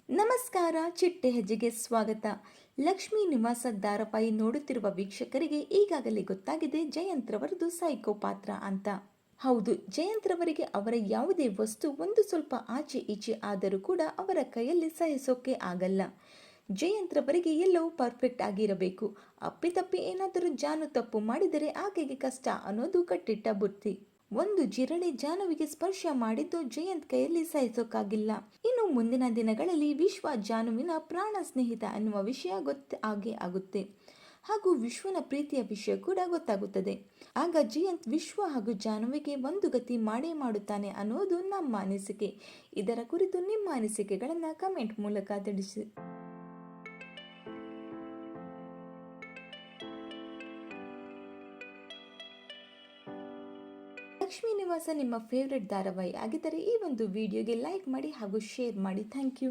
ನಮಸ್ಕಾರ, ಚಿಟ್ಟೆ ಹೆಜ್ಜೆಗೆ ಸ್ವಾಗತ. ಲಕ್ಷ್ಮೀ ನಿವಾಸ ಧಾರಾವಾಹಿ ನೋಡುತ್ತಿರುವ ವೀಕ್ಷಕರಿಗೆ ಈಗಾಗಲೇ ಗೊತ್ತಾಗಿದೆ ಜಯಂತ್ ರವರದು ಸೈಕೋ ಪಾತ್ರ ಅಂತ. ಹೌದು, ಜಯಂತ್ ರವರಿಗೆ ಅವರ ಯಾವುದೇ ವಸ್ತು ಒಂದು ಸ್ವಲ್ಪ ಆಚೆ ಈಚೆ ಆದರೂ ಕೂಡ ಅವರ ಕೈಯಲ್ಲಿ ಸಹಿಸೋಕೆ ಆಗಲ್ಲ. ಜಯಂತ್ ರವರಿಗೆ ಎಲ್ಲವೂ ಪರ್ಫೆಕ್ಟ್ ಆಗಿರಬೇಕು. ಅಪ್ಪಿತಪ್ಪಿ ಏನಾದರೂ ಜಾನು ತಪ್ಪು ಮಾಡಿದರೆ ಆಕೆಗೆ ಕಷ್ಟ ಅನ್ನೋದು ಕಟ್ಟಿಟ್ಟ ಬುತ್ತಿ. ಒಂದು ಜಿರಳೆ ಜಾನುವಿಗೆ ಸ್ಪರ್ಶ ಮಾಡಿದ್ದು ಜಯಂತ್ ಕೈಯಲ್ಲಿ ಸಹಿಸೋಕ್ಕಾಗಿಲ್ಲ. ಇನ್ನು ಮುಂದಿನ ದಿನಗಳಲ್ಲಿ ವಿಶ್ವ ಜಾನುವಿನ ಪ್ರಾಣ ಸ್ನೇಹಿತ ಅನ್ನುವ ವಿಷಯ ಆಗೇ ಆಗುತ್ತೆ. ಹಾಗೂ ವಿಶ್ವನ ಪ್ರೀತಿಯ ವಿಷಯ ಕೂಡ ಗೊತ್ತಾಗುತ್ತದೆ. ಆಗ ಜಯಂತ್ ವಿಶ್ವ ಹಾಗೂ ಜಾನುವಿಗೆ ಒಂದು ಗತಿ ಮಾಡೇ ಮಾಡುತ್ತಾನೆ ಅನ್ನೋದು ನಮ್ಮ ಅನಿಸಿಕೆ. ಇದರ ಕುರಿತು ನಿಮ್ಮ ಅನಿಸಿಕೆಗಳನ್ನು ಕಮೆಂಟ್ ಮೂಲಕ ತಿಳಿಸಿ. ಲಕ್ಷ್ಮೀ ನಿವಾಸ ನಿಮ್ಮ ಫೇವ್ರೆಟ್ ಧಾರಾವಾಹಿ ಆಗಿದ್ದರೆ ಈ ಒಂದು ವಿಡಿಯೋಗೆ ಲೈಕ್ ಮಾಡಿ ಹಾಗೂ ಶೇರ್ ಮಾಡಿ. Thank you.